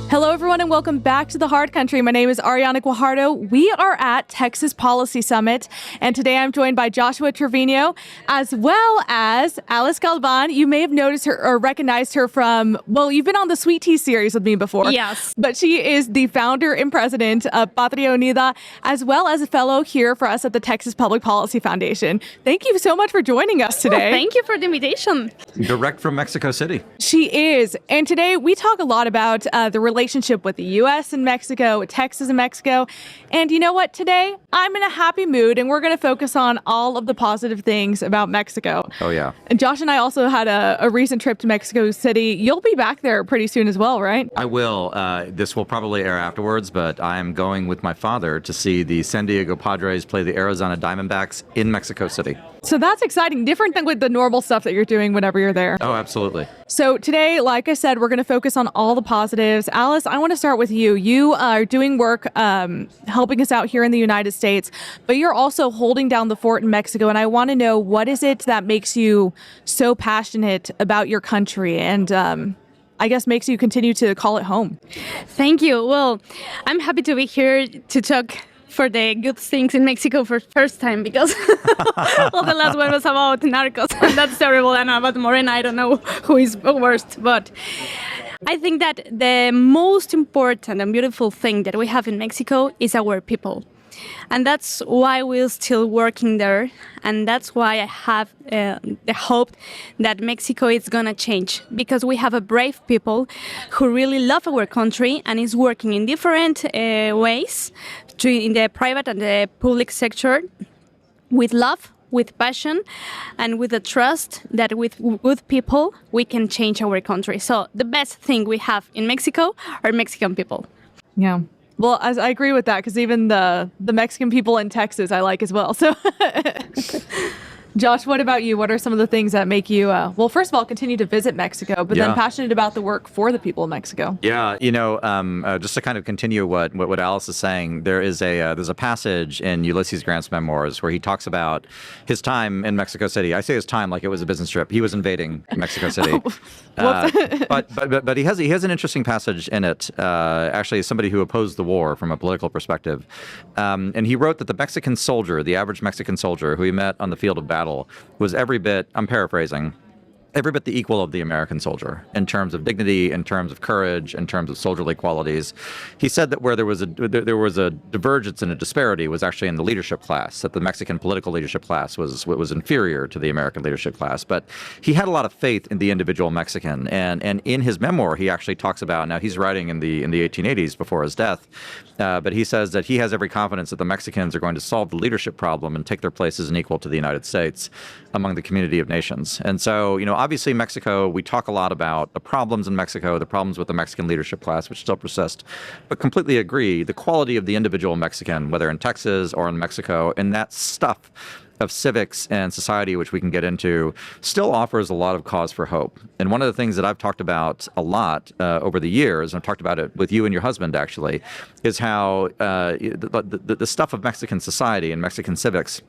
Hello, everyone, and welcome back to the Hard Country. My name is Ariana Guajardo. We are at Texas Policy Summit, and today I'm joined by Joshua Treviño, as well as Alice Galván. You may have noticed her or recognized her from, well, you've been on the Sweet Tea series with me before. Yes. But she is the founder and president of Patria Unida, as well as a fellow here for us at the Texas Public Policy Foundation. Thank you so much for joining us today. Thank you for the invitation. Direct from Mexico City. She is. And today we talk a lot about the relationship with the U.S. and Mexico, with Texas and Mexico. And you know what? Today, I'm in a happy mood, and we're going to focus on all of the positive things about Mexico. Oh, yeah. And Josh and I also had a recent trip to Mexico City. You'll be back there pretty soon as well, right? I will. This will probably air afterwards, but I'm going with my father to see the San Diego Padres play the Arizona Diamondbacks in Mexico City. So that's exciting. Different than with the normal stuff that you're doing whenever you're there. Oh, absolutely. So today, like I said, we're going to focus on all the positives. Alice, I want to start with you. You are doing work helping us out here in the United States, but you're also holding down the fort in Mexico. And I want to know, what is it that makes you so passionate about your country and I guess makes you continue to call it home? Thank you. Well, I'm happy to be here to talk for the good things in Mexico for first time, because well, the last one was about narcos, and that's terrible, and about Morena, I don't know who is worst, but I think that the most important and beautiful thing that we have in Mexico is our people. And that's why we're still working there. And that's why I have the hope that Mexico is going to change, because we have a brave people who really love our country and is working in different ways in the private and the public sector with love, with passion, and with the trust that with good people we can change our country. So the best thing we have in Mexico are Mexican people. Yeah. Well, I agree with that, because even the Mexican people in Texas I like as well. So, Josh, what about you? What are some of the things that make you, well, first of all, continue to visit Mexico, but then passionate about the work for the people of Mexico? Yeah, just to kind of continue what Alice is saying, there's a passage in Ulysses Grant's memoirs where he talks about his time in Mexico City. I say his time like it was a business trip. He was invading Mexico City. But he has an interesting passage in it, actually, as somebody who opposed the war from a political perspective. And he wrote that the Mexican soldier, the average Mexican soldier who he met on the field of battle, was every bit, I'm paraphrasing, every bit the equal of the American soldier in terms of dignity, in terms of courage, in terms of soldierly qualities. He said that where there was a divergence and a disparity was actually in the leadership class, that the Mexican political leadership class was inferior to the American leadership class. But he had a lot of faith in the individual Mexican, and in his memoir he actually talks about, now he's writing in the 1880s before his death, but he says that he has every confidence that the Mexicans are going to solve the leadership problem and take their place as an equal to the United States among the community of nations. And so, obviously Mexico, we talk a lot about the problems in Mexico, the problems with the Mexican leadership class, which still persist, but completely agree, the quality of the individual Mexican, whether in Texas or in Mexico, and that stuff of civics and society, which we can get into, still offers a lot of cause for hope. And one of the things that I've talked about a lot over the years, and I've talked about it with you and your husband actually, is how the stuff of Mexican society and Mexican civics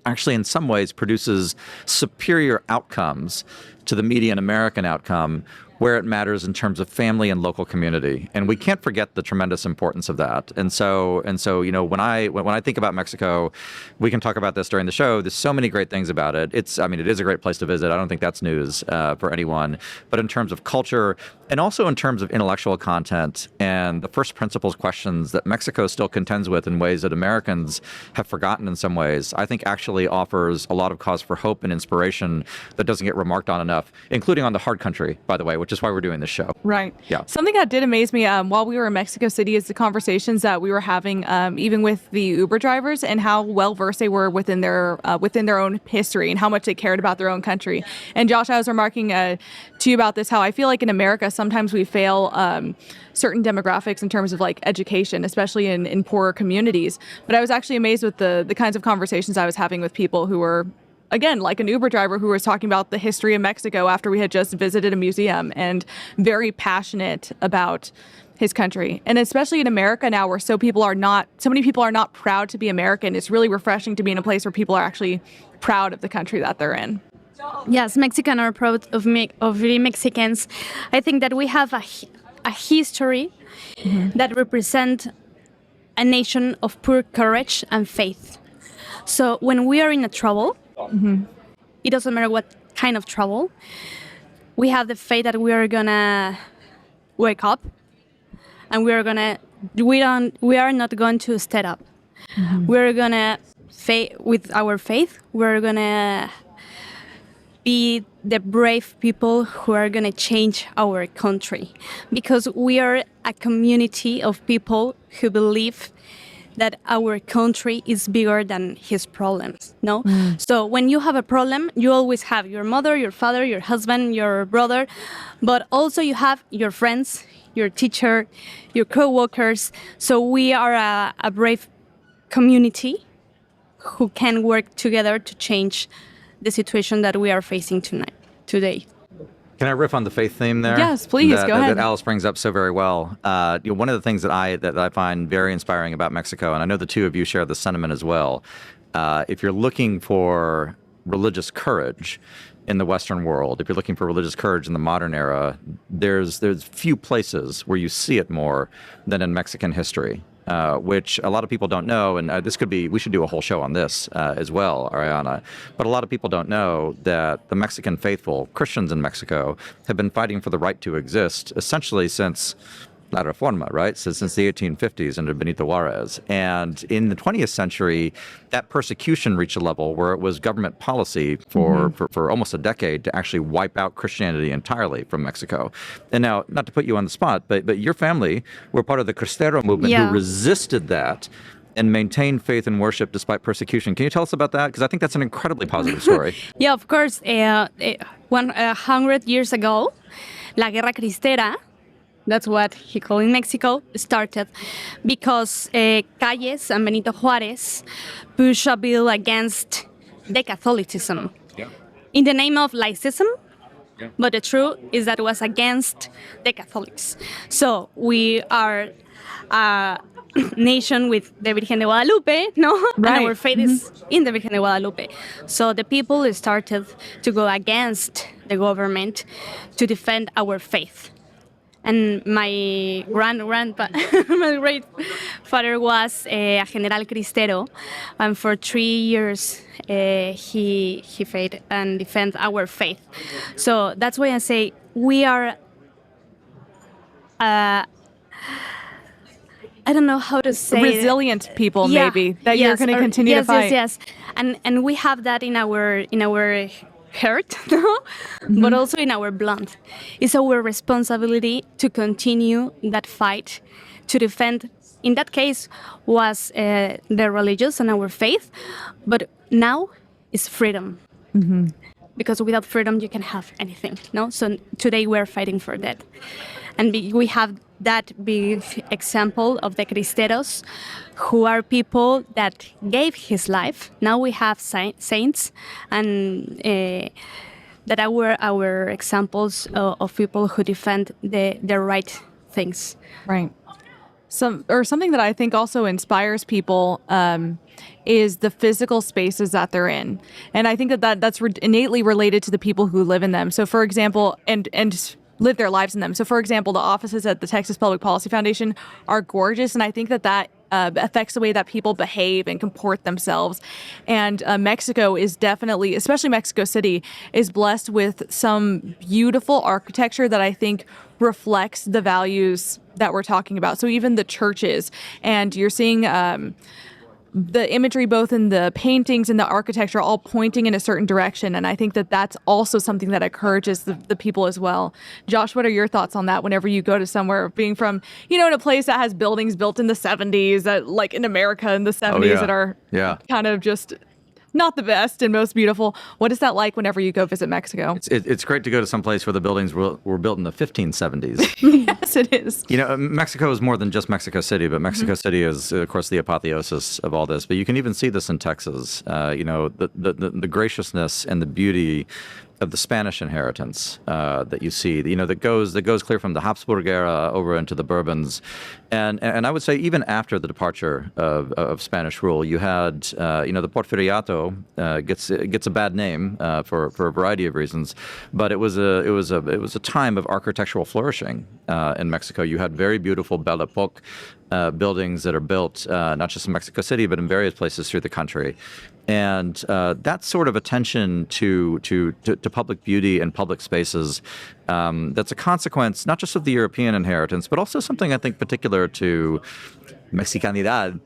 actually in some ways produces superior outcomes to the median American outcome where it matters in terms of family and local community. And we can't forget the tremendous importance of that. And so, when I think about Mexico, we can talk about this during the show. There's so many great things about it. It is a great place to visit. I don't think that's news for anyone. But in terms of culture, and also in terms of intellectual content and the first principles questions that Mexico still contends with in ways that Americans have forgotten in some ways, I think actually offers a lot of cause for hope and inspiration that doesn't get remarked on enough, including on the hard country, by the way, which is why we're doing this show. Right. Yeah. Something that did amaze me while we were in Mexico City is the conversations that we were having, even with the Uber drivers, and how well versed they were within their own history and how much they cared about their own country. And Josh, I was remarking to you about this, how I feel like in America sometimes we fail certain demographics in terms of like education, especially in poorer communities. But I was actually amazed with the kinds of conversations I was having with people who were again, like an Uber driver who was talking about the history of Mexico after we had just visited a museum, and very passionate about his country. And especially in America now, where so many people are not proud to be American. It's really refreshing to be in a place where people are actually proud of the country that they're in. Yes, Mexicans are proud of being Mexicans. I think that we have a history that represents a nation of pure courage and faith. So when we are in a trouble, it doesn't matter what kind of trouble, we have the faith that we are gonna wake up, and we are not going to stand up. We're gonna with our faith, we're gonna be the brave people who are going to change our country, because we are a community of people who believe that our country is bigger than his problems. No? So when you have a problem, you always have your mother, your father, your husband, your brother, but also you have your friends, your teacher, your co-workers. So we are a brave community who can work together to change the situation that we are facing today. Can I riff on the faith theme there? Yes, please, go ahead. That Alice brings up so very well. One of the things that I find very inspiring about Mexico, and I know the two of you share the sentiment as well, if you're looking for religious courage in the Western world, if you're looking for religious courage in the modern era, there's few places where you see it more than in Mexican history. Which a lot of people don't know, and we should do a whole show on this as well, Ariana. But a lot of people don't know that the Mexican faithful, Christians in Mexico, have been fighting for the right to exist essentially since La Reforma, right? So since the 1850s under Benito Juarez. And in the 20th century, that persecution reached a level where it was government policy for almost a decade to actually wipe out Christianity entirely from Mexico. And now, not to put you on the spot, but your family were part of the Cristero movement who resisted that and maintained faith and worship despite persecution. Can you tell us about that? Because I think that's an incredibly positive story. Yeah, of course. 100 years ago, La Guerra Cristera, that's what he called in Mexico, started because Calles and Benito Juarez pushed a bill against the Catholicism in the name of laicism, but the truth is that it was against the Catholics. So we are a nation with the Virgen de Guadalupe, no? Right. And our faith is in the Virgen de Guadalupe. So the people started to go against the government to defend our faith. And my my great father was a General Cristero, and for 3 years he fought and defended our faith. So that's why I say we are. I don't know how to say resilient people, maybe that you're going to continue to fight. Yes. And we have that in our heart, no? But also in our blood. It's our responsibility to continue that fight, to defend. In that case, was the religious and our faith, but now it's freedom. Because without freedom, you can have anything, no? So today we're fighting for that, and we have that big example of the Cristeros, who are people that gave his life. Now we have saints, and that are our examples of people who defend the right things. Right. Something that I think also inspires people is the physical spaces that they're in, and I think that's innately related to the people who live in them. So, for example, and live their lives in them. So, for example, the offices at the Texas Public Policy Foundation are gorgeous, and I think that affects the way that people behave and comport themselves. And Mexico is definitely, especially Mexico City, is blessed with some beautiful architecture that I think reflects the values that we're talking about. So even the churches, and you're seeing the imagery both in the paintings and the architecture all pointing in a certain direction. And I think that that's also something that encourages the people as well. Josh, what are your thoughts on that whenever you go to somewhere, being from, in a place that has buildings built in the 70s, that like in America in the 70s that are kind of just not the best and most beautiful. What is that like whenever you go visit Mexico? It's great to go to some place where the buildings were built in the 1570s. Yes, it is. Mexico is more than just Mexico City, but Mexico City is, of course, the apotheosis of all this. But you can even see this in Texas. The graciousness and the beauty of the Spanish inheritance that you see, that goes clear from the Habsburg era over into the Bourbons, and I would say even after the departure of Spanish rule, you had the Porfiriato gets a bad name for a variety of reasons, but it was a time of architectural flourishing in Mexico. You had very beautiful Belle Epoque buildings that are built not just in Mexico City, but in various places through the country. And that sort of attention to public beauty and public spaces, that's a consequence not just of the European inheritance, but also something I think particular to Mexicanidad,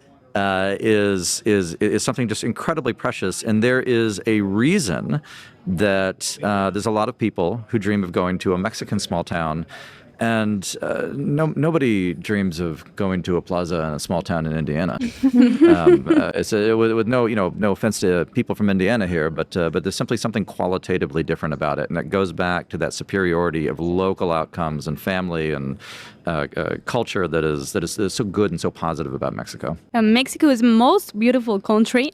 is something just incredibly precious. And there is a reason that there's a lot of people who dream of going to a Mexican small town. And nobody dreams of going to a plaza in a small town in Indiana. With no offense to people from Indiana here, but there's simply something qualitatively different about it, and that goes back to that superiority of local outcomes and family and culture that is so good and so positive about Mexico. Mexico is the most beautiful country.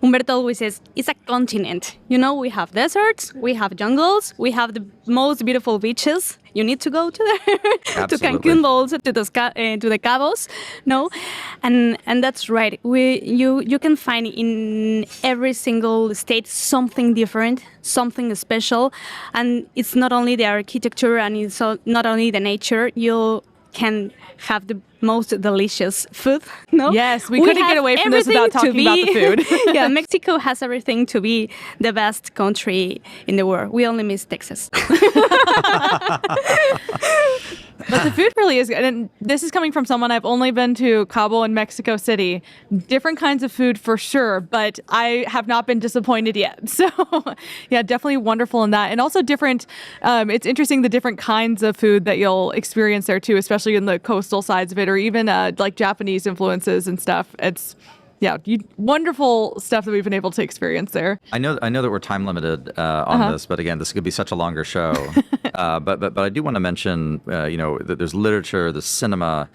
Humberto always says it's a continent. We have deserts, we have jungles, we have the most beautiful beaches. You need to go to there, to Cancun, but also to the Cabos, no, and that's right. You can find in every single state something different, something special, and it's not only the architecture and it's not only the nature. You can have the most delicious food. No? Yes, we couldn't get away from this without talking about the food. Yeah, Mexico has everything to be the best country in the world. We only miss Texas. But the food really is good. And this is coming from someone, I've only been to Cabo and Mexico City. Different kinds of food for sure, but I have not been disappointed yet. So yeah, definitely wonderful in that. And also different, it's interesting the different kinds of food that you'll experience there too, especially in the coastal sides of it, or even like Japanese influences and stuff. It's wonderful stuff that we've been able to experience there. I know that we're time limited on this, but again, this could be such a longer show. But I do want to mention, that there's literature, there's cinema,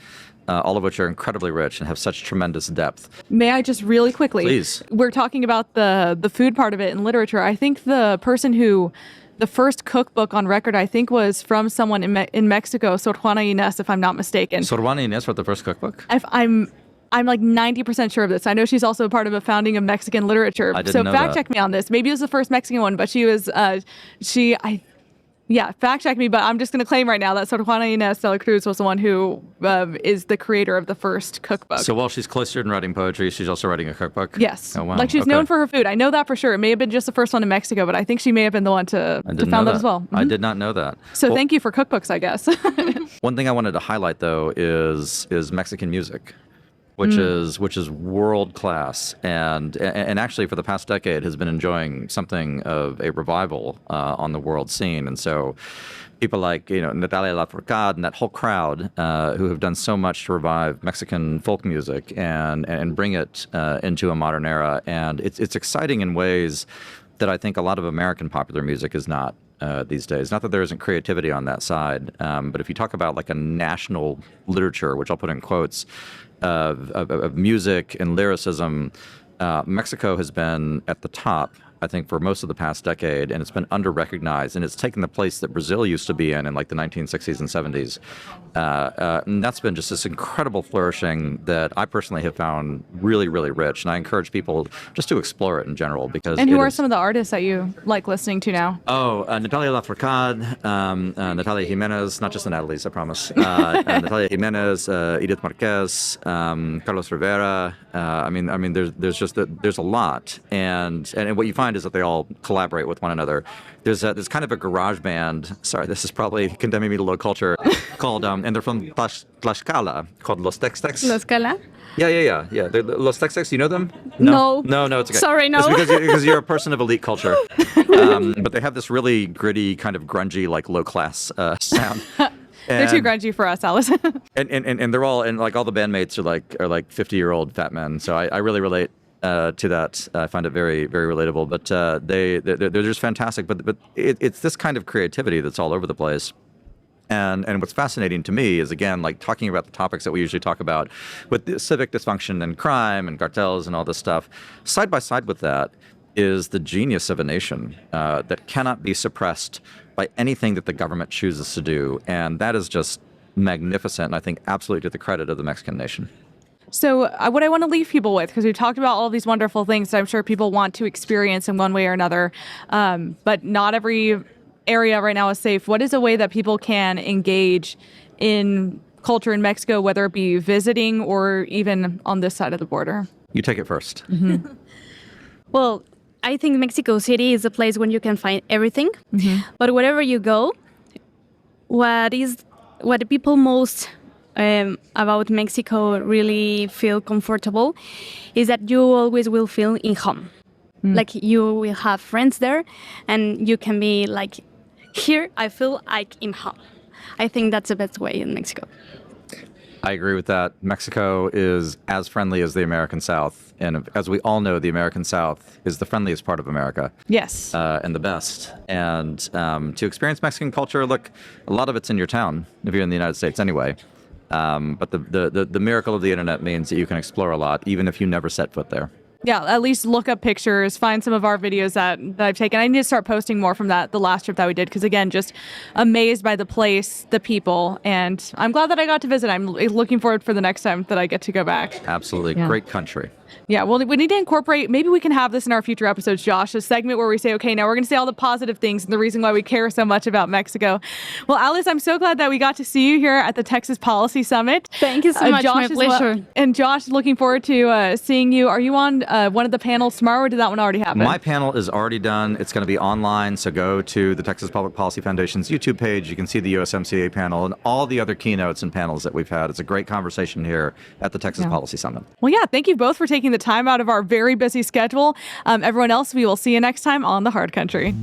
all of which are incredibly rich and have such tremendous depth. May I just really quickly? Please. We're talking about the food part of it in literature. I think the person who the first cookbook on record, I think, was from someone in Mexico, Sor Juana Inés, if I'm not mistaken. Sor Juana Inés wrote the first cookbook? I'm like 90% sure of this. I know she's also part of a founding of Mexican literature. I didn't know fact that. check me on this. Maybe it was the first Mexican one, but fact check me, but I'm just going to claim right now that Sor Juana Inés de la Cruz was the one who is the creator of the first cookbook. So while she's cloistered in writing poetry, she's also writing a cookbook? Yes. Oh, wow. Like she's known for her food. I know that for sure. It may have been just the first one in Mexico, but I think she may have been the one to found that as well. I did not know that. So thank you for cookbooks, I guess. One thing I wanted to highlight, though, is Mexican music, which is world class, and actually for the past decade has been enjoying something of a revival on the world scene. And so people like Natalia Lafourcade and that whole crowd who have done so much to revive Mexican folk music and bring it into a modern era. And it's exciting in ways that I think a lot of American popular music is not. These days. Not that there isn't creativity on that side, but if you talk about like a national literature, which I'll put in quotes, of music and lyricism, Mexico has been at the top, I think, for most of the past decade, and it's been under-recognized, and it's taken the place that Brazil used to be in like the 1960s and 70s. And that's been just this incredible flourishing that I personally have found really, really rich, and I encourage people just to explore it in general. Because and who are some of the artists that you like listening to now? Natalia Lafourcade, Natalia Jimenez, not just the Natalies, I promise. Natalia Jimenez, Edith Marquez, Carlos Rivera. There's a lot, and what you find is that they all collaborate with one another. There's kind of a garage band. Sorry, this is probably condemning me to low culture. Called and they're from Tlaxcala, called Los Tex-Tex. La Scala? Yeah. Los Tex-Tex, you know them? No. No, it's okay. Sorry, no. It's because you're a person of elite culture. But they have this really gritty, kind of grungy, like low-class sound. They're too grungy for us, Allison. and they're all, and like all the bandmates are like 50-year-old fat men. So I really relate to that. I find it very, very relatable. But they're just fantastic. But it's this kind of creativity that's all over the place. And what's fascinating to me is, again, like talking about the topics that we usually talk about with the civic dysfunction and crime and cartels and all this stuff. Side by side with that is the genius of a nation that cannot be suppressed by anything that the government chooses to do. And that is just magnificent, and I think absolutely to the credit of the Mexican nation. So what I want to leave people with, because we've talked about all these wonderful things that I'm sure people want to experience in one way or another, but not every area right now is safe. What is a way that people can engage in culture in Mexico, whether it be visiting or even on this side of the border? You take it first. Mm-hmm. Well, I think Mexico City is a place where you can find everything. Mm-hmm. But wherever you go, what the people most about Mexico really feel comfortable is that you always will feel in home. Like you will have friends there, and you can be like, here I feel like in home. I think that's the best way in Mexico. I agree with that. Mexico is as friendly as the American South. And as we all know, the American South is the friendliest part of America. Yes. And the best. And to experience Mexican culture, look, a lot of it's in your town, if you're in the United States anyway. But the miracle of the internet means that you can explore a lot, even if you never set foot there. Yeah, at least look up pictures, find some of our videos that I've taken. I need to start posting more from the last trip that we did, because again, just amazed by the place, the people, and I'm glad that I got to visit. I'm looking forward for the next time that I get to go back. Absolutely. Yeah. Great country. Yeah, well, we need to incorporate, maybe we can have this in our future episodes, Josh, a segment where we say, okay, now we're going to say all the positive things and the reason why we care so much about Mexico. Well, Alice, I'm so glad that we got to see you here at the Texas Policy Summit. Thank you so much, my pleasure. And Josh, looking forward to seeing you. Are you on one of the panels tomorrow, or did that one already happen? My panel is already done. It's going to be online, so go to the Texas Public Policy Foundation's YouTube page. You can see the USMCA panel and all the other keynotes and panels that we've had. It's a great conversation here at the Texas Policy Summit. Well, yeah, thank you both for taking the time out of our very busy schedule. Everyone else, we will see you next time on The Hard Country.